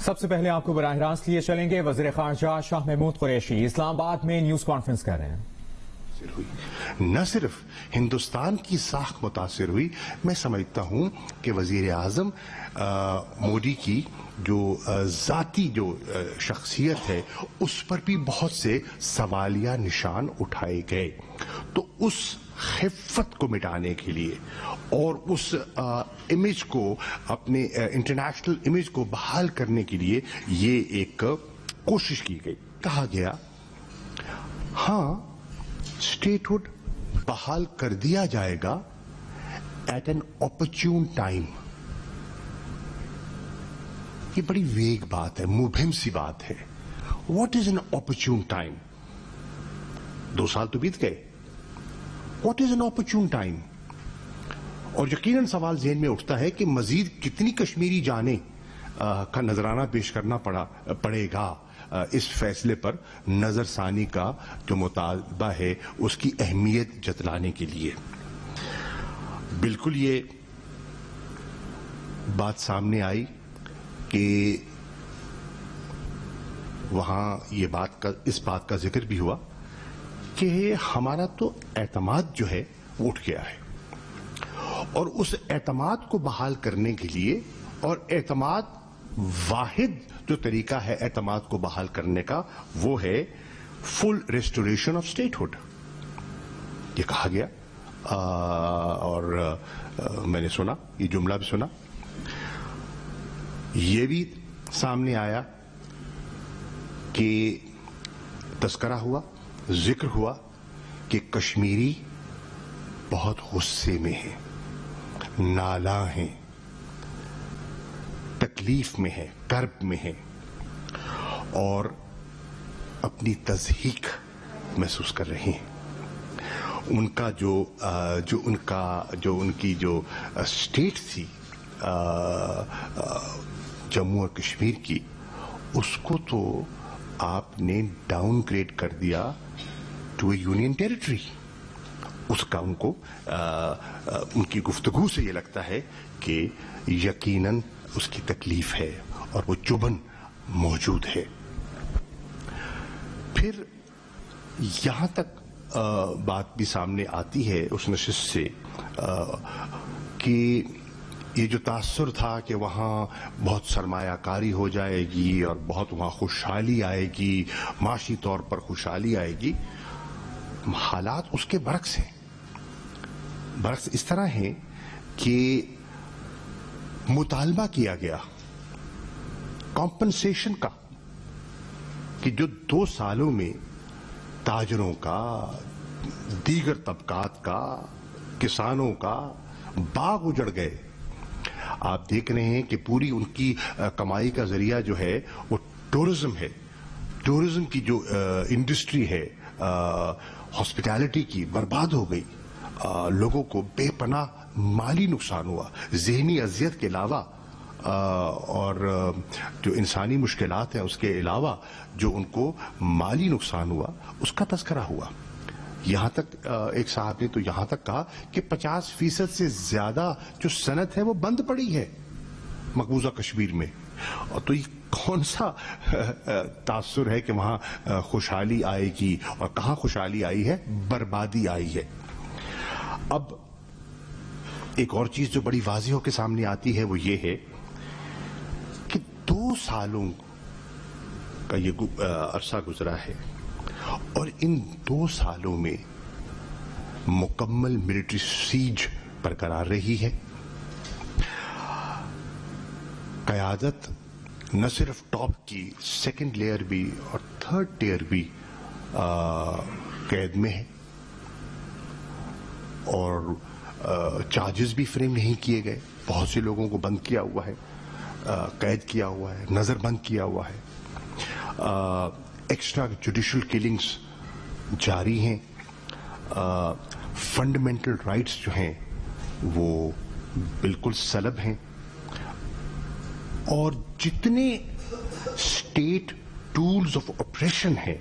سب سے پہلے آپ کو براہ راست لیے چلیں گے وزیر خارجہ شاہ محمود قریشی اسلام آباد میں نیوز کانفرنس کر رہے ہیں. نہ صرف ہندوستان کی ساکھ متاثر ہوئی، میں سمجھتا ہوں کہ وزیر اعظم مودی کی جو ذاتی جو شخصیت ہے اس پر بھی بہت سے سوالیہ نشان اٹھائے گئے. تو اس خفت کو مٹانے کے لیے اور اس امیج کو اپنے انٹرنیشنل امیج کو بحال کرنے کے لیے یہ ایک کوشش کی گئی. کہا گیا ہاں اسٹیٹ ہوڈ بحال کر دیا جائے گا ایٹ این اپرچون ٹائم. یہ بڑی ویگ بات ہے، مبہم سی بات ہے. What is an اپرچون time? 2 سال تو بیت گئے. What is an اپرچون time? اور یقیناً سوال ذہن میں اٹھتا ہے کہ مزید کتنی کشمیری جانیں کا نذرانہ پیش کرنا پڑے گا اس فیصلے پر نظر ثانی کا جو مطالبہ ہے اس کی اہمیت جتلانے کے لیے. بالکل یہ بات سامنے آئی کہ وہاں اس بات کا ذکر بھی ہوا کہ ہمارا تو اعتماد جو ہے وہ اٹھ گیا ہے، اور اس اعتماد کو بحال کرنے کے لیے، اور اعتماد واحد جو طریقہ ہے اعتماد کو بحال کرنے کا وہ ہے فل ریسٹوریشن آف اسٹیٹ ہوڈ. یہ کہا گیا اور میں نے سنا، یہ جملہ بھی سنا. یہ بھی سامنے آیا کہ تذکرہ ہوا، ذکر ہوا کہ کشمیری بہت غصے میں ہے، نالاں ہیں، تکلیف میں ہے، کرب میں ہے، اور اپنی تضحیک محسوس کر رہے ہیں. ان کا جو ان کی اسٹیٹ تھی جموں اور کشمیر کی، اس کو تو آپ نے ڈاؤن گریڈ کر دیا ٹو اے یونین ٹیریٹری. اس کا ان کی گفتگو سے یہ لگتا ہے کہ یقیناً اس کی تکلیف ہے اور وہ چبھن موجود ہے. پھر یہاں تک بات بھی سامنے آتی ہے اس نشست سے کہ یہ جو تاثر تھا کہ وہاں بہت سرمایہ کاری ہو جائے گی اور بہت وہاں خوشحالی آئے گی، معاشی طور پر خوشحالی آئے گی. حالات اس کے برعکس ہیں. برعکس اس طرح ہیں کہ مطالبہ کیا گیا کمپنسیشن کا کہ جو 2 سالوں میں تاجروں کا، دیگر طبقات کا، کسانوں کا باغ اجڑ گئے. آپ دیکھ رہے ہیں کہ پوری ان کی کمائی کا ذریعہ جو ہے وہ ٹورزم ہے. ٹورزم کی جو انڈسٹری ہے، ہاسپٹیلٹی کی، برباد ہو گئی. لوگوں کو بے پناہ مالی نقصان ہوا، ذہنی اذیت کے علاوہ اور جو انسانی مشکلات ہیں اس کے علاوہ جو ان کو مالی نقصان ہوا اس کا تذکرہ ہوا. یہاں تک ایک صاحب نے تو یہاں تک کہا کہ 50% سے زیادہ جو صنعت ہے وہ بند پڑی ہے مقبوضہ کشمیر میں. اور تو یہ کون سا تاثر ہے کہ وہاں خوشحالی آئے گی؟ اور کہاں خوشحالی آئی ہے؟ بربادی آئی ہے. اب ایک اور چیز جو بڑی واضح ہو کے سامنے آتی ہے وہ یہ ہے کہ 2 سالوں کا یہ عرصہ گزرا ہے اور ان 2 سالوں میں مکمل ملٹری سیج برقرار رہی ہے. قیادت نہ صرف ٹاپ کی، 2nd لیئر بھی اور 3rd ٹیئر بھی قید میں ہے، اور چارجز بھی فریم نہیں کیے گئے. بہت سے لوگوں کو بند کیا ہوا ہے، قید کیا ہوا ہے، نظر بند کیا ہوا ہے. ایکسٹرا جوڈیشل کلنگز جاری ہیں. فنڈامنٹل رائٹس جو ہیں وہ بالکل سلب ہیں، اور جتنے اسٹیٹ ٹولز آف آپریشن ہیں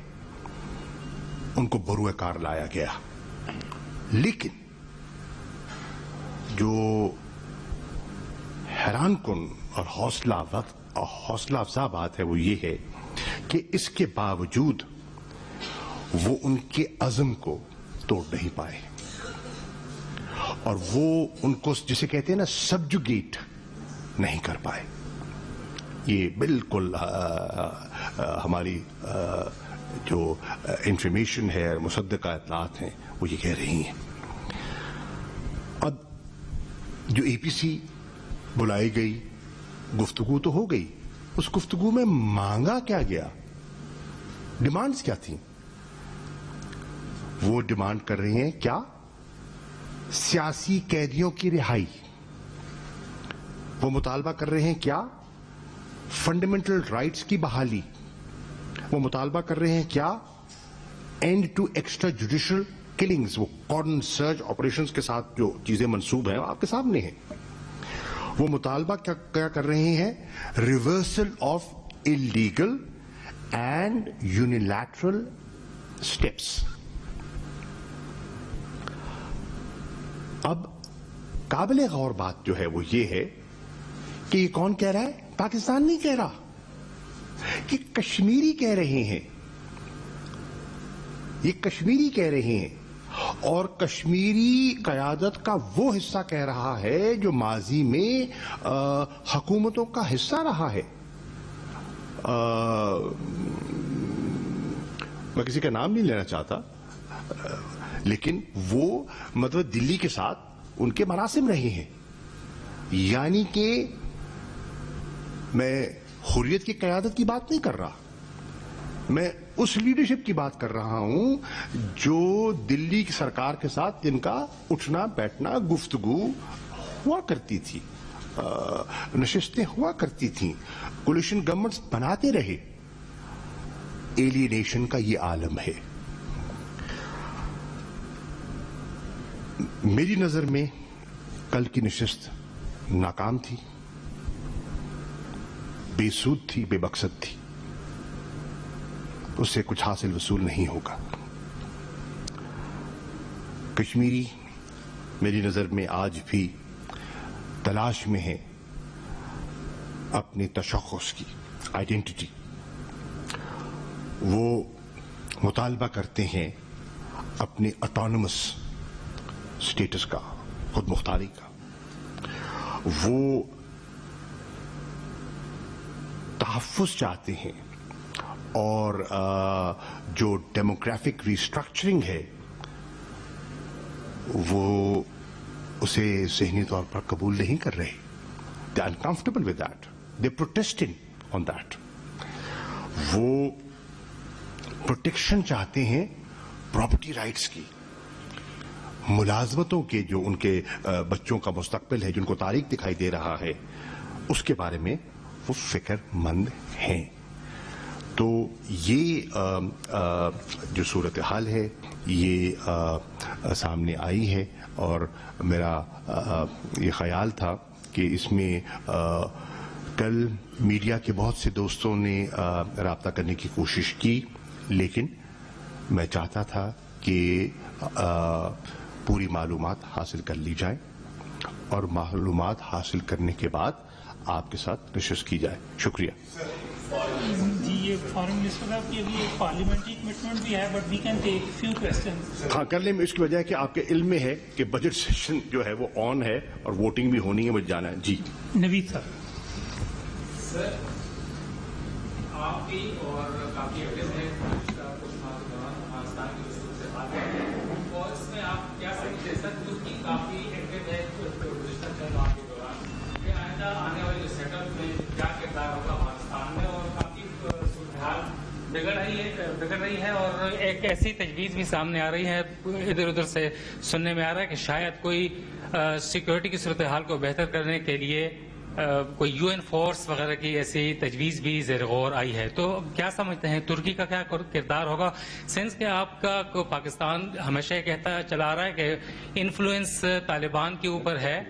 ان کو بروئے کار لایا گیا. لیکن جو حیران کن اور حوصلہ حوصلہ افزا بات ہے وہ یہ ہے کہ اس کے باوجود وہ ان کے عزم کو توڑ نہیں پائے اور وہ ان کو جسے کہتے ہیں نا سبجوگیٹ نہیں کر پائے. یہ بالکل ہماری جو انفارمیشن ہے مصدقہ اطلاعات ہیں وہ یہ کہہ رہی ہیں. اب جو اے پی سی بلائی گئی گفتگو تو ہو گئی, اس گفتگو میں مانگا کیا گیا, ڈیمانڈز کیا تھیں؟ وہ ڈیمانڈ کر رہے ہیں کیا؟ سیاسی قیدیوں کی رہائی. وہ مطالبہ کر رہے ہیں کیا؟ فنڈامنٹل رائٹس کی بحالی. وہ مطالبہ کر رہے ہیں کیا؟ And to extrajudicial killings. وہ کارڈن سرچ آپریشنز کے ساتھ جو چیزیں منسوب ہیں آپ کے سامنے ہیں. وہ مطالبہ کیا کر رہے ہیں؟ Reversal of illegal and unilateral steps. اب قابل غور بات جو ہے وہ یہ ہے کہ یہ کون کہہ رہا ہے؟ پاکستان نہیں کہہ رہا, یہ کشمیری کہہ رہے ہیں. یہ کشمیری کہہ رہے ہیں اور کشمیری قیادت کا وہ حصہ کہہ رہا ہے جو ماضی میں حکومتوں کا حصہ رہا ہے. میں کسی کا نام نہیں لینا چاہتا, لیکن وہ مطلب دلی کے ساتھ ان کے مراسم رہے ہیں. یعنی کہ میں حریت کی قیادت کی بات نہیں کر رہا, میں اس لیڈرشپ کی بات کر رہا ہوں جو دلی کی سرکار کے ساتھ جن کا اٹھنا بیٹھنا گفتگو ہوا کرتی تھی, نشستیں ہوا کرتی تھیں, کولیشن گورنمنٹس بناتے رہے. ایلینیشن کا یہ عالم ہے. میری نظر میں کل کی نشست ناکام تھی, بے سود تھی, بے مقصد تھی. اس سے کچھ حاصل وصول نہیں ہوگا. کشمیری میری نظر میں آج بھی تلاش میں ہے اپنی تشخص کی, آئیڈینٹی. وہ مطالبہ کرتے ہیں اپنے اٹانومس اسٹیٹس کا, خود مختاری کا. وہ تحفظ چاہتے ہیں اور جو ڈیموگرافک ریسٹرکچرنگ ہے وہ اسے ذہنی طور پر قبول نہیں کر رہے. They are uncomfortable with that, they protesting on that. وہ پروٹیکشن چاہتے ہیں پراپرٹی رائٹس کی, ملازمتوں کے جو ان کے بچوں کا مستقبل ہے, جن کو تاریخ دکھائی دے رہا ہے, اس کے بارے میں وہ فکر مند ہیں. تو یہ جو صورتحال ہے یہ سامنے آئی ہے اور میرا یہ خیال تھا کہ اس میں کل میڈیا کے بہت سے دوستوں نے رابطہ کرنے کی کوشش کی, لیکن میں چاہتا تھا کہ پوری معلومات حاصل کر لی جائیں اور معلومات حاصل کرنے کے بعد آپ کے ساتھ نشست کی جائے. شکریہ. جی یہ فارن منسٹر صاحب کی ابھی ایک پارلیمنٹری کمٹمنٹ بھی ہے, but we can take few questions. ہاں کر لیں. اس کی وجہ ہے کہ آپ کے علم میں ہے کہ بجٹ سیشن جو ہے وہ آن ہے اور ووٹنگ بھی ہونی ہے, مجھے جانا ہے. جی نوید صاحب. سر آپ کی اور کافی ایویڈنس ہے کچھ ماہ کے دوران پاکستان کی رسول سے بات ہے, اور اس میں آپ کیا سمجھتے ہیں سر ترکی کافی ایکٹیو ہے گزشتہ چند ماہ کے دوران, کہ آئندہ آنے والے سیٹ اپ میں کیا کردار ہوگا پاکستان میں, اور کافی صورتحال بگڑ رہی ہے اور ایک ایسی تجویز بھی سامنے آ رہی ہے, ادھر ادھر سے سننے میں آ رہا ہے کہ شاید کوئی سیکورٹی کی صورتحال کو بہتر کرنے کے لیے کوئی یو این فورس وغیرہ کی ایسی تجویز بھی زیر غور آئی ہے. تو کیا سمجھتے ہیں ترکی کا کیا کردار ہوگا, سینس کہ آپ کا پاکستان ہمیشہ کہتا چلا آ رہا ہے کہ انفلوئنس طالبان کے اوپر ہے,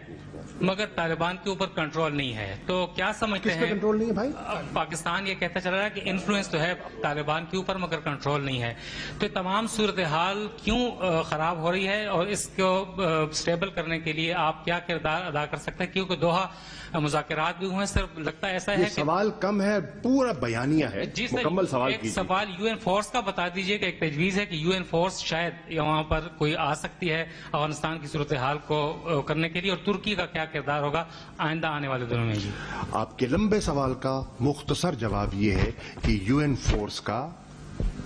مگر طالبان کے اوپر کنٹرول نہیں ہے. تو کیا سمجھتے کس پہ ہیں کنٹرول نہیں ہے بھائی؟ پاکستان یہ کہتا چل رہا ہے کہ انفلوئنس تو ہے طالبان کے اوپر مگر کنٹرول نہیں ہے. تو تمام صورتحال کیوں خراب ہو رہی ہے اور اس کو سٹیبل کرنے کے لیے آپ کیا کردار ادا کر سکتے ہیں؟ کیونکہ دوحہ مذاکرات بھی ہوئے سر، لگتا ہے ایسا ہے یہ کہ سوال کم ہے، پورا بیانیہ ہے. جی سر، مکمل سوال ایک کیجیے. سوال یو این فورس کا بتا دیجئے کہ ایک تجویز ہے کہ یو این فورس شاید وہاں پر کوئی آ سکتی ہے افغانستان کی صورتحال کو کرنے کے لیے، اور ترکی کا کیا کردار ہوگا آئندہ آنے والے دنوں میں؟ جی آپ کے لمبے سوال کا مختصر جواب یہ ہے کہ یو این فورس کا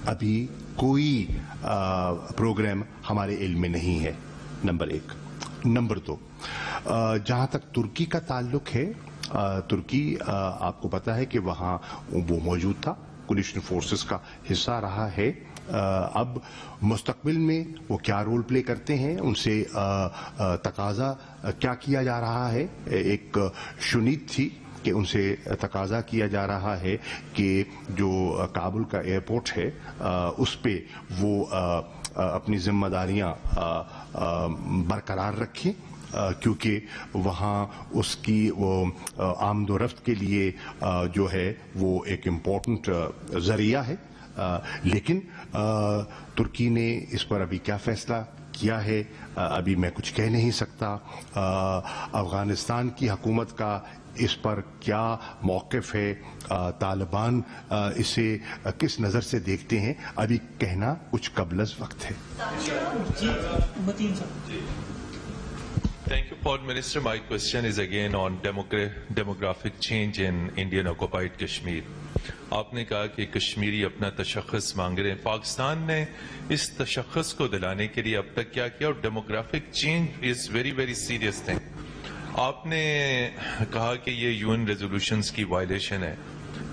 ابھی کوئی پروگرام ہمارے علم میں نہیں ہے، نمبر 1. نمبر 2، جہاں تک ترکی کا تعلق ہے، ترکی آپ کو پتا ہے کہ وہاں وہ موجود تھا، کولیشن فورسز کا حصہ رہا ہے. اب مستقبل میں وہ کیا رول پلے کرتے ہیں، ان سے تقاضا کیا کیا جا رہا ہے. ایک شنید تھی کہ ان سے تقاضا کیا جا رہا ہے کہ جو کابل کا ایئرپورٹ ہے اس پہ وہ اپنی ذمہ داریاں برقرار رکھیں، کیونکہ وہاں اس کی وہ آمد و رفت کے لیے جو ہے وہ ایک امپورٹنٹ ذریعہ ہے. لیکن ترکی نے اس پر ابھی کیا فیصلہ کیا ہے ابھی میں کچھ کہہ نہیں سکتا. افغانستان کی حکومت کا اس پر کیا موقف ہے، طالبان اسے کس نظر سے دیکھتے ہیں، ابھی کہنا کچھ قبل از وقت ہے. Thank you, Foreign Minister. My question is again on demographic change in Indian occupied Kashmir. آپ نے کہا کہ کشمیری اپنا تشخص مانگ رہے ہیں. پاکستان نے اس تشخص کو دلانے کے لیے اب تک کیا کیا؟ اور demographic change is very very serious thing. آپ نے کہا کہ یہ یو این ریزولوشنز کی وائلیشن ہے.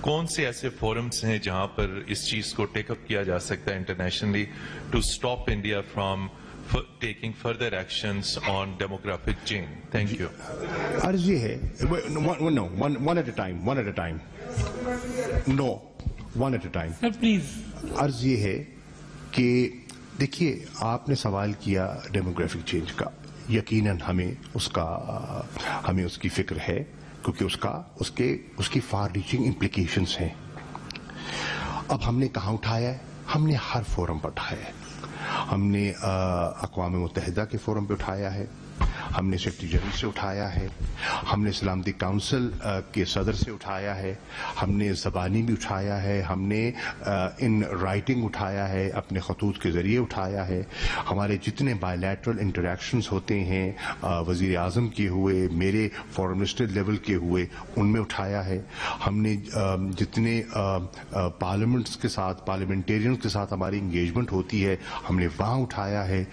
کون سے ایسے فورمز ہیں جہاں پر اس چیز کو ٹیک اپ کیا جا سکتا ہے internationally to stop India from taking further actions on demographic change? Thank you. عرض یہ ہے one at a time. No, one at a time. Sir, please. عرض یہ ہے کہ دیکھیے آپ نے سوال کیا ڈیموگرافک چینج کا. یقیناً ہمیں اس کی فکر ہے، کیونکہ اس کی فار ریچنگ امپلیکیشنز ہیں. اب ہم نے کہاں اٹھایا ہے؟ ہم نے ہر فورم پر اٹھایا ہے. ہم نے اقوام متحدہ کے فورم پہ اٹھایا ہے، ہم نے سیکرٹری جنرل سے اٹھایا ہے، ہم نے سلامتی کونسل کے صدر سے اٹھایا ہے، ہم نے زبانی بھی اٹھایا ہے، ہم نے ان رائٹنگ اٹھایا ہے، اپنے خطوط کے ذریعے اٹھایا ہے. ہمارے جتنے بائی لیٹرل انٹریکشنز ہوتے ہیں وزیر اعظم کے ہوئے، میرے فورن منسٹر لیول کے ہوئے، ان میں اٹھایا ہے. ہم نے جتنے پارلیمنٹس کے ساتھ، پارلیمنٹیرینز کے ساتھ ہماری انگیجمنٹ ہوتی ہے، ہم نے وہاں اٹھایا ہے.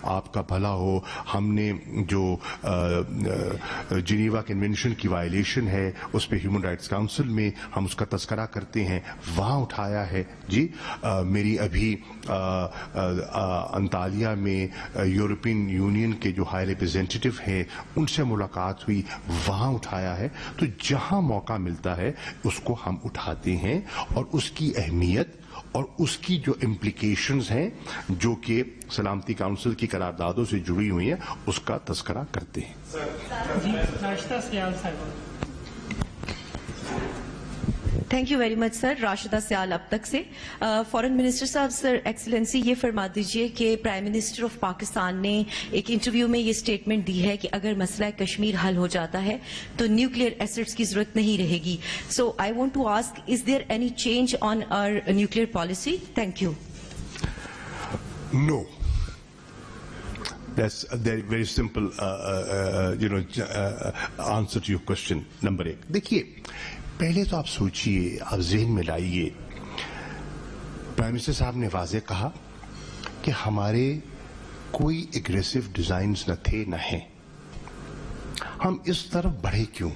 آپ کا بھلا ہو، ہم نے جو جنیوا کنونشن کی وائلیشن ہے اس پہ ہیومن رائٹس کاؤنسل میں ہم اس کا تذکرہ کرتے ہیں، وہاں اٹھایا ہے. جی میری ابھی انطالیہ میں یورپین یونین کے جو ہائی ریپرزینٹیٹو ہیں ان سے ملاقات ہوئی، وہاں اٹھایا ہے. تو جہاں موقع ملتا ہے اس کو ہم اٹھاتے ہیں، اور اس کی اہمیت اور اس کی جو امپلیکیشنز ہیں جو کہ سلامتی کونسل کی قراردادوں سے جڑی ہوئی ہیں اس کا تذکرہ کرتے ہیں. تھینک یو ویری مچ سر. راشدہ سیال اب تک سے. فارن منسٹر صاحب، سر ایکسلنسی یہ فرما دیجئے کہ پرائم منسٹر آف پاکستان نے ایک انٹرویو میں یہ اسٹیٹمنٹ دی ہے کہ اگر مسئلہ کشمیر حل ہو جاتا ہے تو نیوکلیئر ایسٹس کی ضرورت نہیں رہے گی. So I want to ask, is there any change on our nuclear policy? Thank you. No. That's a very simple answer to your question. Number 1، دیکھیے پہلے تو آپ سوچئے، آپ ذہن میں لائیے، پرائم منسٹر صاحب نے واضح کہا کہ ہمارے کوئی اگریسو ڈیزائنز نہ تھے نہ ہیں. ہم اس طرف بڑھے کیوں؟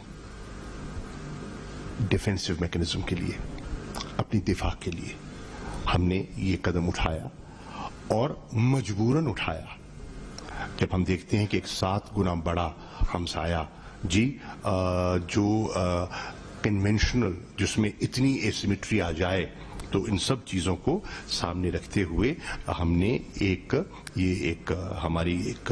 ڈیفینسو میکنزم کے لیے، اپنی دفاع کے لیے ہم نے یہ قدم اٹھایا، اور مجبوراً اٹھایا. جب ہم دیکھتے ہیں کہ ایک 7 گنا بڑا ہمسایہ جو کنونشنل، جس میں اتنی ایسیمیٹری آ جائے، تو ان سب چیزوں کو سامنے رکھتے ہوئے ہم نے ہماری ایک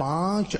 5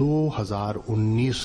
2019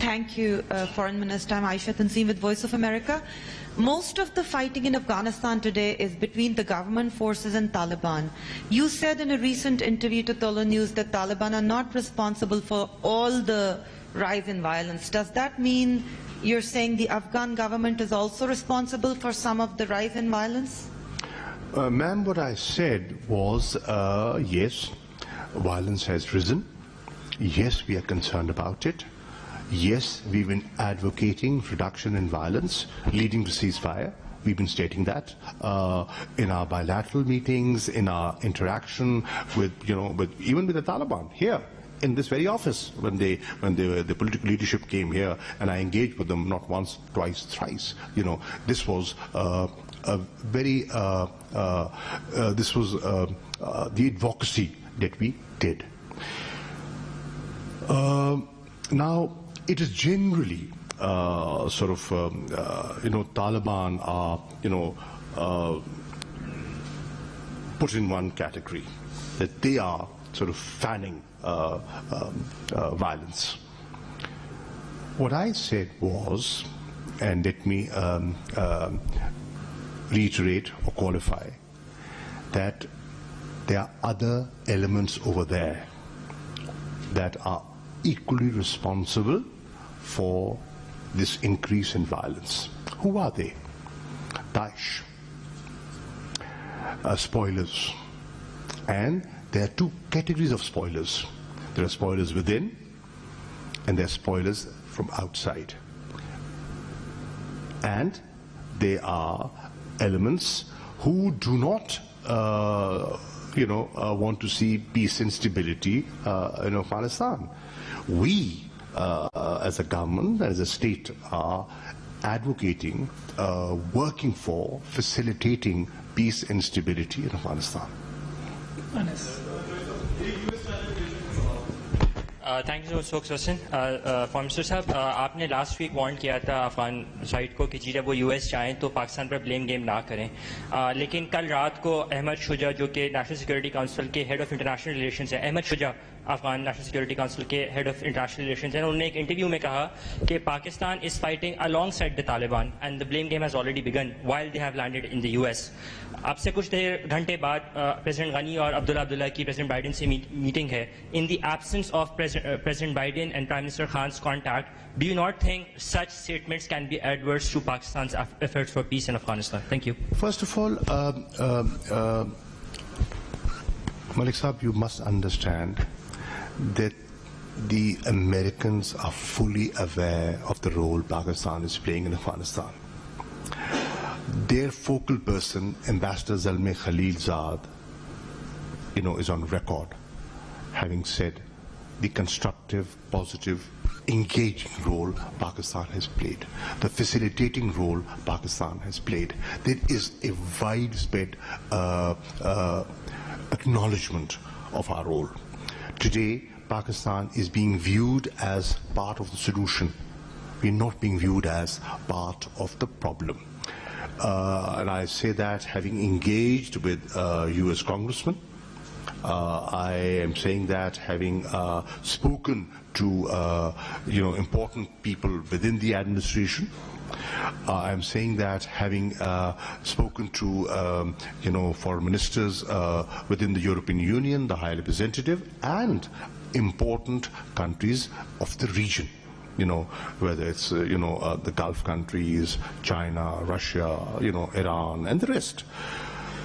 Thank you, Foreign Minister. I'm Aisha Tanseem with Voice of America. Most of the fighting in Afghanistan today is between the government forces and Taliban. You said in a recent interview to Tolo News that Taliban are not responsible for all the rise in violence. Does that mean you're saying the Afghan government is also responsible for some of the rise in violence? Ma'am, what I said was, yes, violence has risen. Yes, we are concerned about it. Yes, we've been advocating reduction in violence, leading to ceasefire. We've been stating that in our bilateral meetings, in our interaction with, even with the Taliban here in this very office when the political leadership came here, and I engaged with them not once, twice, thrice. This was a very this was the advocacy that we did. Now, it is generally Taliban are, put in one category, that they are sort of fanning violence. What I said was, and let me reiterate or qualify, that there are other elements over there that are equally responsible for this increase in violence. Who are they? Daesh, spoilers. And there are two categories of spoilers. There are spoilers within, and there are spoilers from outside. And there are elements who do not want to see peace and stability in Afghanistan. We, as a government, as a state, are advocating, working for, facilitating peace and stability in Afghanistan. Thank you so question form minister صاحب, آپ نے last week Warren کیا تھا Afghan side کو کہ جب وہ US جائیں تو پاکستان پر بلیم گیم نہ کریں, لیکن کل رات کو احمد شجاع جو کہ نیشنل سیکورٹی کونسل کے ہیڈ آف انٹرنیشنل ریلیشنز ہیں, احمد شجاع افغان نیشنل سیکورٹی کونسل کے ہیڈ آف انٹرنیشنل ریلیشنز ہیں, انہوں نے ایک انٹرویو میں کہا کہ Pakistan is fighting along side the Taliban and the blame game has already begun while they have landed in the US. اب سے کچھ گھنٹے بعد پریزیڈنٹ غنی اور عبداللہ کی پریزیڈنٹ بائیڈن سے میٹنگ ہے. In the absence of President Biden and Prime Minister خان's contact, do you not think such statements can be adverse to Pakistan's efforts for peace in Afghanistan? Thank you. First of all, Malik Saab, you must understand that the Americans are fully aware of the role Pakistan is playing in Afghanistan. Their focal person, Ambassador Zalmay Khalilzad, is on record having said the constructive, positive, engaging role Pakistan has played, the facilitating role Pakistan has played. There is a widespread acknowledgement of our role. Today, Pakistan is being viewed as part of the solution. We're not being viewed as part of the problem. And I say that having engaged with US congressmen, I am saying that having spoken to important people within the administration, I am saying that having spoken to foreign ministers within the European Union, the High Representative, and important countries of the region. Whether it's, the Gulf countries, China, Russia, Iran, and the rest.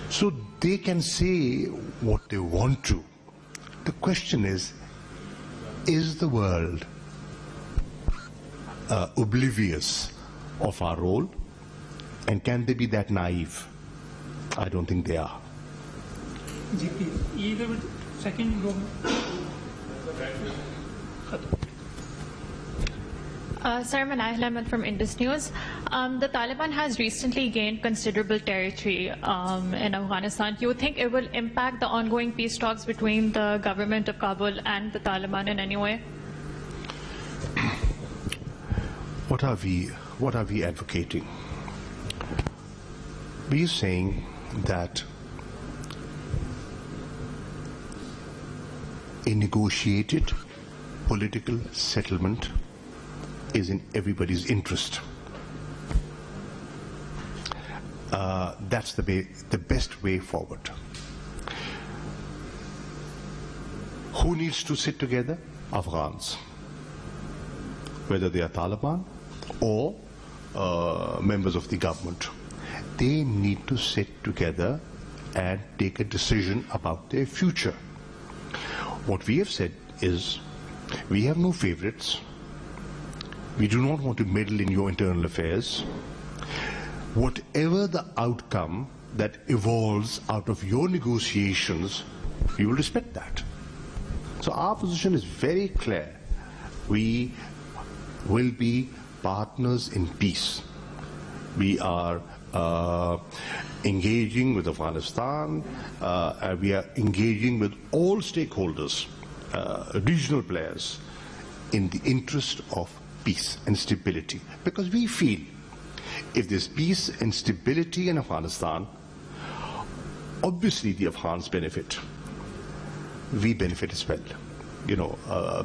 So they can say what they want to. The question is the world oblivious of our role? And can they be that naive? I don't think they are. Either second go. Sir, Manahil Ahmed from Indus News. The Taliban has recently gained considerable territory in Afghanistan. Do you think it will impact the ongoing peace talks between the government of Kabul and the Taliban in any way? What are we advocating? We are saying that a negotiated political settlement is in everybody's interest. That's the best way forward. Who needs to sit together? Afghans. Whether they are Taliban or members of the government. They need to sit together and take a decision about their future. What we have said is, we have no favorites. We do not want to meddle in your internal affairs. Whatever the outcome that evolves out of your negotiations, we will respect that. So our position is very clear. We will be partners in peace. We are engaging with Afghanistan. We are engaging with all stakeholders, regional players, in the interest of peace and stability. Because we feel if there's peace and stability in Afghanistan, obviously the Afghans benefit. We benefit as well,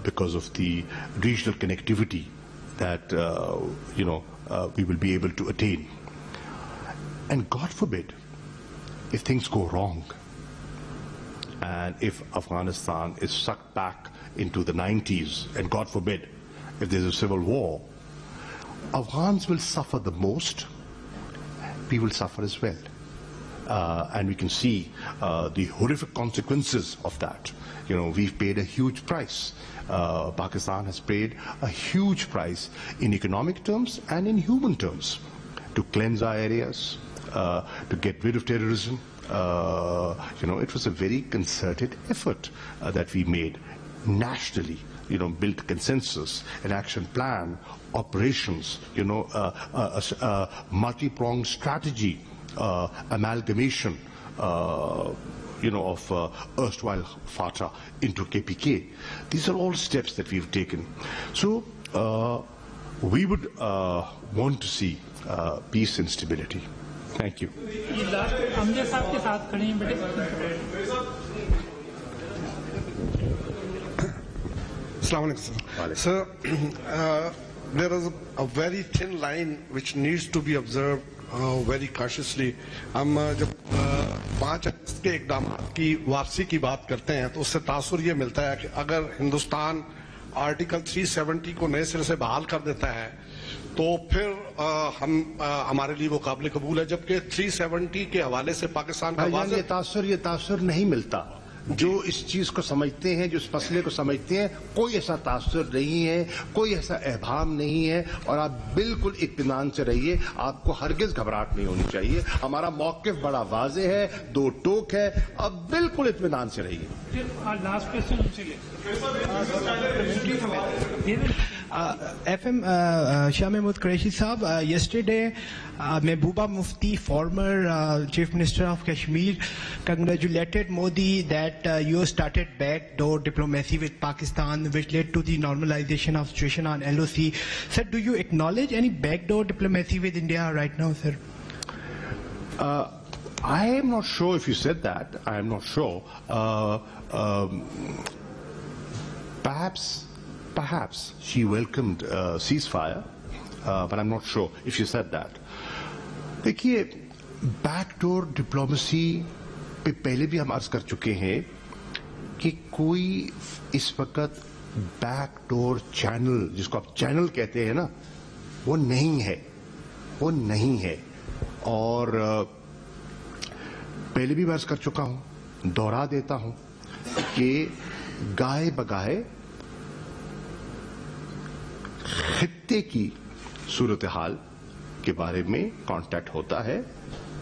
because of the regional connectivity that, we will be able to attain. And God forbid, if things go wrong, and if Afghanistan is sucked back into the 90s, and God forbid, if there's a civil war, Afghans will suffer the most. We will suffer as well. And we can see the horrific consequences of that. We've paid a huge price. Pakistan has paid a huge price in economic terms and in human terms. to cleanse our areas, to get rid of terrorism. It was a very concerted effort that we made nationally. Built consensus, an action plan, operations, a multi-pronged strategy, amalgamation, of erstwhile FATA into KPK. These are all steps that we've taken. So we would want to see peace and stability. Thank you. Assalamu alaikum, sir. There is a very thin line which needs to be observed very cautiously. ہم جب 5 اگست کے اقدامات کی واپسی کی بات کرتے ہیں تو اس سے تاثر یہ ملتا ہے کہ اگر ہندوستان آرٹیکل 370 کو نئے سرے سے بحال کر دیتا ہے تو پھر ہمارے لیے وہ قابل قبول ہے، جبکہ 370 کے حوالے سے پاکستان کا یہ تاثر نہیں ملتا. جو اس چیز کو سمجھتے ہیں، جو اس مسئلے کو سمجھتے ہیں، کوئی ایسا تاثر نہیں ہے، کوئی ایسا ابہام نہیں ہے، اور آپ بالکل اطمینان سے رہیے. آپ کو ہرگز گھبراہٹ نہیں ہونی چاہیے. ہمارا موقف بڑا واضح ہے، 2 ٹوک ہے. آپ بالکل اطمینان سے رہیے. FM Shah Mahmood Qureshi Saab, yesterday Mehbooba Mufti, former Chief Minister of Kashmir, congratulated Modi that you started backdoor diplomacy with Pakistan, which led to the normalization of situation on LOC. Sir, do you acknowledge any backdoor diplomacy with India right now, sir? I am not sure if you said that. I am not sure. Perhaps she welcomed ceasefire, but I'm not sure if she said that. دیکھیے، back door diplomacy پہ پہلے بھی ہم عرض کر چکے ہیں کہ کوئی اس وقت بیک ڈور چینل، جس کو آپ چینل کہتے ہیں نا، وہ نہیں ہے. اور پہلے بھی میں عرض کر چکا ہوں، دوہرا دیتا ہوں کہ گاہے بگاہے خطے کی صورتحال کے بارے میں کانٹیکٹ ہوتا ہے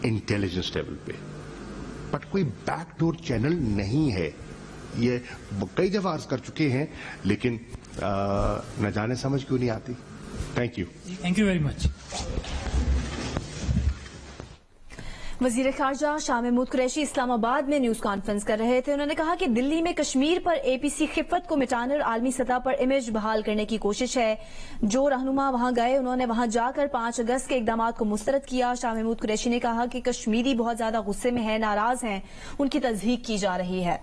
انٹیلیجنس لیول پہ، بٹ کوئی بیک ڈور چینل نہیں ہے. یہ کئی دفعہ عرض کر چکے ہیں، لیکن نہ جانے سمجھ کیوں نہیں آتی. Thank you very much. وزیر خارجہ شاہ محمود قریشی اسلام آباد میں نیوز کانفرنس کر رہے تھے. انہوں نے کہا کہ دلی میں کشمیر پر APC خفت کو مٹانے اور عالمی سطح پر امیج بحال کرنے کی کوشش ہے. جو رہنما وہاں گئے انہوں نے وہاں جا کر 5 اگست کے اقدامات کو مسترد کیا. شاہ محمود قریشی نے کہا کہ کشمیری بہت زیادہ غصے میں ہیں، ناراض ہیں، ان کی تصدیق کی جا رہی ہے.